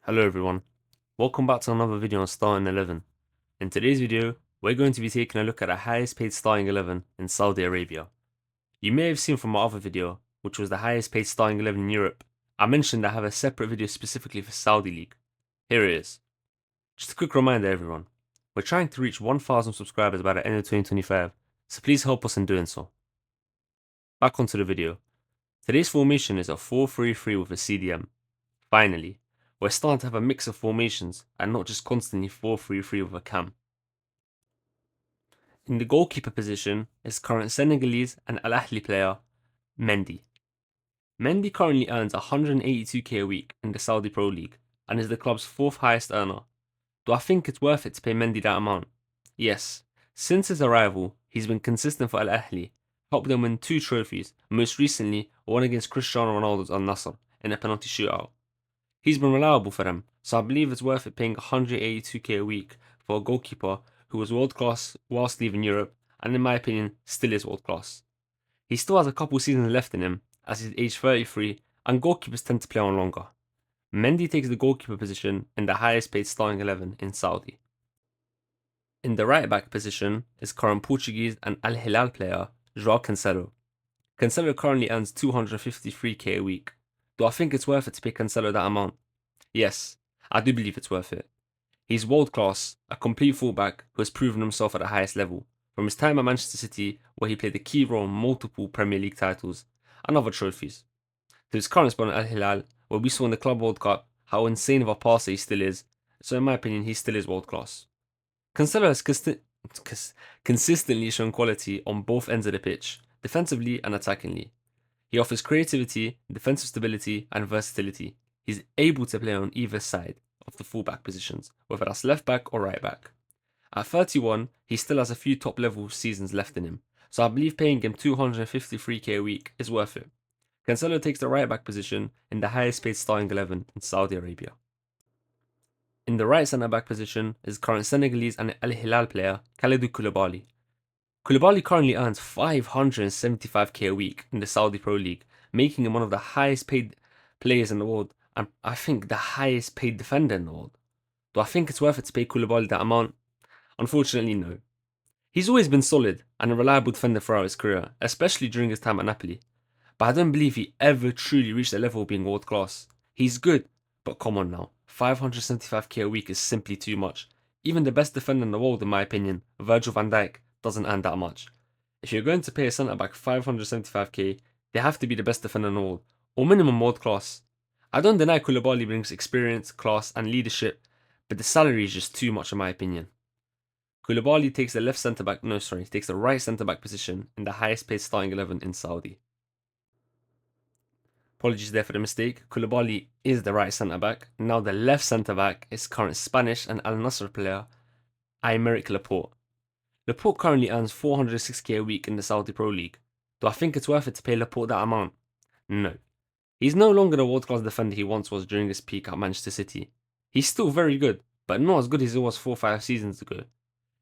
Hello everyone, welcome back to another video on Starting 11. In today's video, we're going to be taking a look at the highest paid starting 11 in Saudi Arabia. You may have seen from my other video, which was the highest paid starting 11 in Europe, I mentioned I have a separate video specifically for Saudi League. Here it is. Just a quick reminder everyone, we're trying to reach 1000 subscribers by the end of 2025, so please help us in doing so. Back onto the video. Today's formation is a 4-3-3 with a CDM. Finally, we're starting to have a mix of formations and not just constantly 4-3-3 with a cam. In the goalkeeper position is current Senegalese and Al Ahly player Mendy. Mendy currently earns 182k a week in the Saudi Pro League and is the club's fourth highest earner. Do I think it's worth it to pay Mendy that amount? Yes. Since his arrival, he's been consistent for Al Ahly, helped them win 2 trophies, most recently one against Cristiano Ronaldo's Al Nassr in a penalty shootout. He's been reliable for them, so I believe it's worth it paying 182k a week for a goalkeeper who was world class whilst leaving Europe, and in my opinion, still is world class. He still has a couple seasons left in him, as he's age 33, and goalkeepers tend to play on longer. Mendy takes the goalkeeper position in the highest paid starting 11 in Saudi. In the right back position is current Portuguese and Al Hilal player João Cancelo. Cancelo currently earns 253k a week. Do I think it's worth it to pay Cancelo that amount? Yes, I do believe it's worth it. He's world class, a complete fullback who has proven himself at the highest level, from his time at Manchester City, where he played a key role in multiple Premier League titles and other trophies, to his current spot at Al Hilal, where we saw in the Club World Cup how insane of a passer he still is, so in my opinion, he still is world class. Cancelo has consistently shown quality on both ends of the pitch, defensively and attackingly. He offers creativity, defensive stability, and versatility. He's able to play on either side of the fullback positions, whether that's left back or right back. At 31, he still has a few top level seasons left in him, so I believe paying him 253k a week is worth it. Cancelo takes the right back position in the highest paid starting 11 in Saudi Arabia. In the right centre back position is current Senegalese and Al Hilal player Kalidou Koulibaly. Koulibaly currently earns 575k a week in the Saudi Pro League, making him one of the highest paid players in the world, and I think the highest paid defender in the world. Do I think it's worth it to pay Koulibaly that amount? Unfortunately, no. He's always been solid and a reliable defender throughout his career, especially during his time at Napoli, but I don't believe he ever truly reached the level of being world class. He's good, but come on now, 575k a week is simply too much. Even the best defender in the world, in my opinion, Virgil van Dijk, doesn't earn that much. If you're going to pay a centre back 575k, they have to be the best defender in the world, or minimum world class. I don't deny Koulibaly brings experience, class, and leadership, but the salary is just too much in my opinion. Koulibaly takes the right centre back position in the highest paid starting 11 in Saudi. Apologies there for the mistake. Koulibaly is the right centre back. Now the left centre back is current Spanish and Al Nassr player Aymeric Laporte. Laporte currently earns 406k a week in the Saudi Pro League. Do I think it's worth it to pay Laporte that amount? No. He's no longer the world-class defender he once was during his peak at Manchester City. He's still very good, but not as good as he was 4 or 5 seasons ago.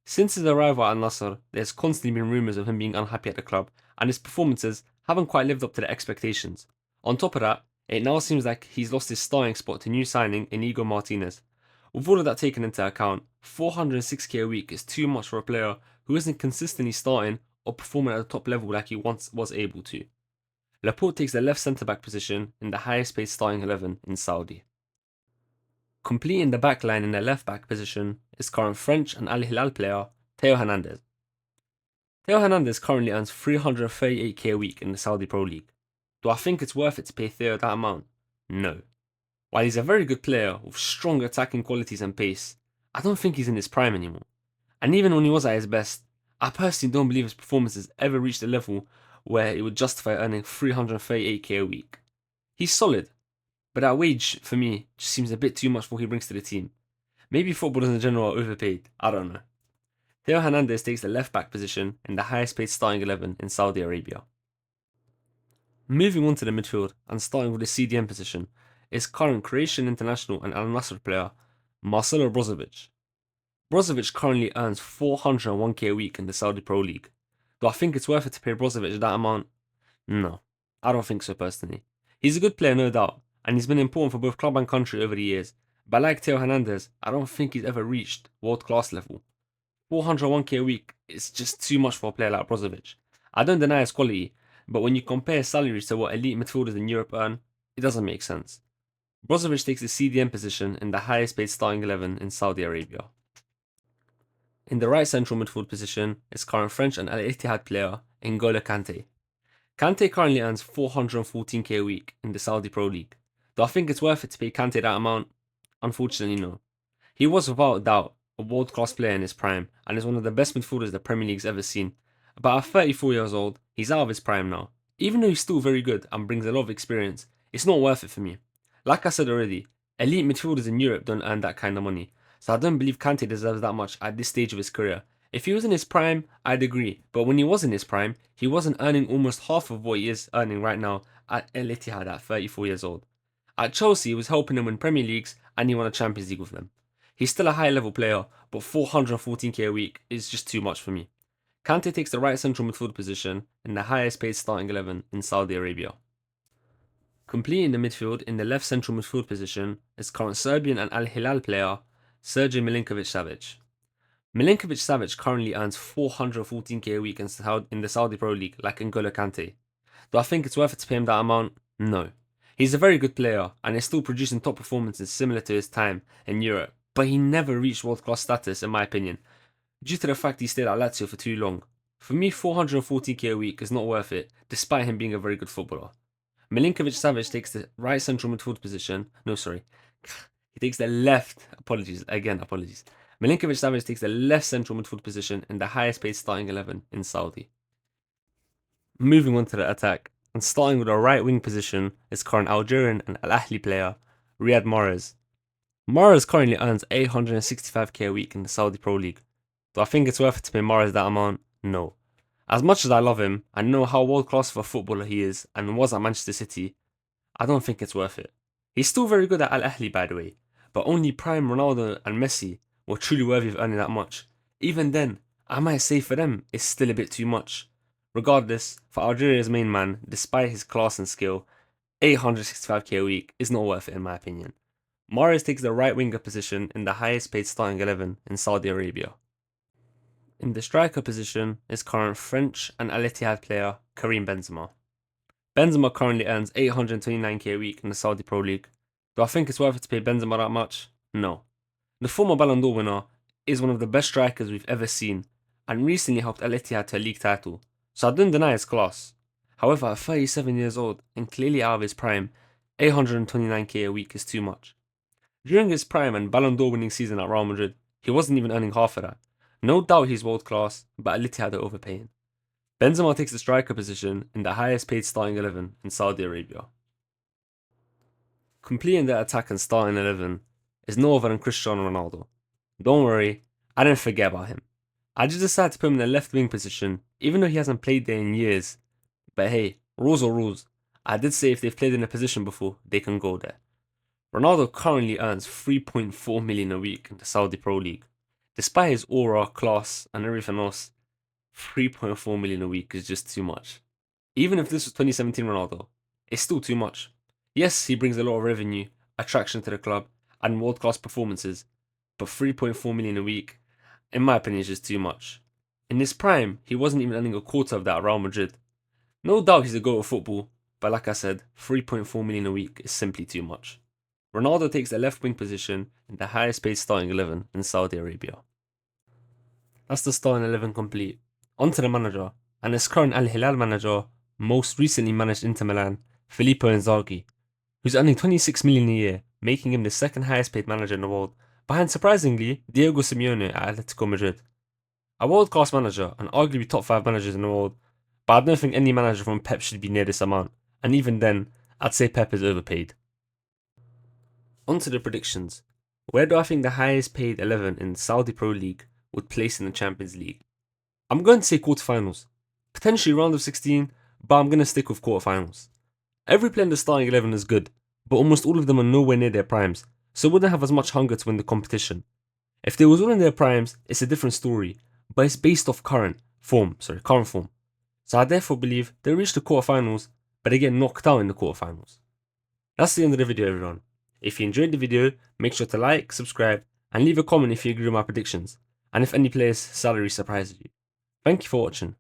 Since his arrival at Al Nassr, there's constantly been rumours of him being unhappy at the club, and his performances haven't quite lived up to the expectations. On top of that, it now seems like he's lost his starting spot to new signing Inigo Martinez. With all of that taken into account, 406k a week is too much for a player who isn't consistently starting or performing at the top level like he once was able to. Laporte takes the left centre-back position in the highest paid starting 11 in Saudi. Completing the backline in the left-back position is current French and Al Hilal player Theo Hernandez. Theo Hernandez currently earns 338k a week in the Saudi Pro League. Do I think it's worth it to pay Theo that amount? No. While he's a very good player with strong attacking qualities and pace, I don't think he's in his prime anymore. And even when he was at his best, I personally don't believe his performances ever reached a level where it would justify earning 338k a week. He's solid, but that wage, for me, just seems a bit too much for what he brings to the team. Maybe footballers in general are overpaid, I don't know. Theo Hernandez takes the left back position in the highest paid starting 11 in Saudi Arabia. Moving on to the midfield and starting with the CDM position is current Croatian international and Al Nassr player Marcelo Brozovic. Brozovic currently earns 401k a week in the Saudi Pro League. Do I think it's worth it to pay Brozovic that amount? No, I don't think so personally. He's a good player, no doubt, and he's been important for both club and country over the years, But like Theo Hernandez, I don't think he's ever reached world-class level. 401k a week is just too much for a player like Brozovic. I don't deny his quality, but when you compare salaries to what elite midfielders in Europe earn, it doesn't make sense. Brozovic takes the CDM position in the highest paid starting 11 in Saudi Arabia. In the right central midfield position is current French and Al Ittihad player N'Golo Kante. Kante currently earns 414k a week in the Saudi Pro League. Do I think it's worth it to pay Kante that amount? Unfortunately, no. He was without doubt a world-class player in his prime and is one of the best midfielders the Premier League's ever seen. But at 34 years old, he's out of his prime now. Even though he's still very good and brings a lot of experience, it's not worth it for me. Like I said already, elite midfielders in Europe don't earn that kind of money, so I don't believe Kante deserves that much at this stage of his career. If he was in his prime, I'd agree, but when he was in his prime, he wasn't earning almost half of what he is earning right now at Al Ittihad at 34 years old. At Chelsea, he was helping them win Premier Leagues and he won a Champions League with them. He's still a high level player, but 414k a week is just too much for me. Kante takes the right central midfield position in the highest paid starting 11 in Saudi Arabia. Completing the midfield in the left central midfield position is current Serbian and Al Hilal player Sergej Milinkovic-Savic. Milinkovic-Savic currently earns 414k a week in the Saudi Pro League like N'Golo Kante. Do I think it's worth it to pay him that amount? No. He's a very good player and is still producing top performances similar to his time in Europe, but he never reached world-class status in my opinion, due to the fact he stayed at Lazio for too long. For me, 440k a week is not worth it, despite him being a very good footballer. Milinkovic-Savic takes the right central midfield position. No, sorry. He takes the left. Apologies. Milinkovic-Savic takes the left central midfield position in the highest paid starting 11 in Saudi. Moving on to the attack, and starting with our right wing position is current Algerian and Al Ahly player Riyad Mahrez. Mahrez currently earns 865k a week in the Saudi Pro League. Do I think it's worth it to pay Mahrez that amount? No. As much as I love him and know how world class of a footballer he is and was at Manchester City, I don't think it's worth it. He's still very good at Al Ahly, by the way, but only prime Ronaldo and Messi were truly worthy of earning that much. Even then, I might say for them, it's still a bit too much. Regardless, for Algeria's main man, despite his class and skill, 865k a week is not worth it in my opinion. Mahrez takes the right winger position in the highest paid starting 11 in Saudi Arabia. In the striker position is current French and Al Ittihad player Karim Benzema. Benzema currently earns 829k a week in the Saudi Pro League. Do I think it's worth it to pay Benzema that much? No. The former Ballon d'Or winner is one of the best strikers we've ever seen and recently helped Al Ittihad to a league title, so I don't deny his class. However, at 37 years old and clearly out of his prime, 829k a week is too much. During his prime and Ballon d'Or winning season at Real Madrid, he wasn't even earning half of that. No doubt he's world class, but Al Ittihad are overpaying. Benzema takes the striker position in the highest paid starting 11 in Saudi Arabia. Completing the attack and starting 11 is no other than Cristiano Ronaldo. Don't worry, I didn't forget about him. I just decided to put him in the left wing position, even though he hasn't played there in years. But hey, rules are rules. I did say if they've played in a position before, they can go there. Ronaldo currently earns 3.4 million a week in the Saudi Pro League. Despite his aura, class, and everything else, 3.4 million a week is just too much. Even if this was 2017 Ronaldo, it's still too much. Yes, he brings a lot of revenue, attraction to the club, and world-class performances, but 3.4 million a week, in my opinion, is just too much. In his prime, he wasn't even earning a quarter of that at Real Madrid. No doubt he's a goat of football, but like I said, 3.4 million a week is simply too much. Ronaldo takes the left wing position in the highest paid starting 11 in Saudi Arabia. That's the starting 11 complete. On to the manager, and his current Al Hilal manager, most recently managed Inter Milan, Filippo Inzaghi, who's earning 26 million a year, making him the second highest paid manager in the world, behind surprisingly Diego Simeone at Atletico Madrid. A world class manager and arguably top 5 managers in the world, but I don't think any manager from Pep should be near this amount, and even then, I'd say Pep is overpaid. On to the predictions. Where do I think the highest paid 11 in the Saudi Pro League would place in the Champions League? I'm going to say quarterfinals. Potentially round of 16, but I'm going to stick with quarterfinals. Every player in the starting 11 is good, but almost all of them are nowhere near their primes, so wouldn't have as much hunger to win the competition. If they was all in their primes, it's a different story, but it's based off current form. So I therefore believe they reach the quarterfinals, but they get knocked out in the quarterfinals. That's the end of the video, everyone. If you enjoyed the video, make sure to like, subscribe, and leave a comment if you agree with my predictions, and if any player's salary surprises you. Thank you for watching.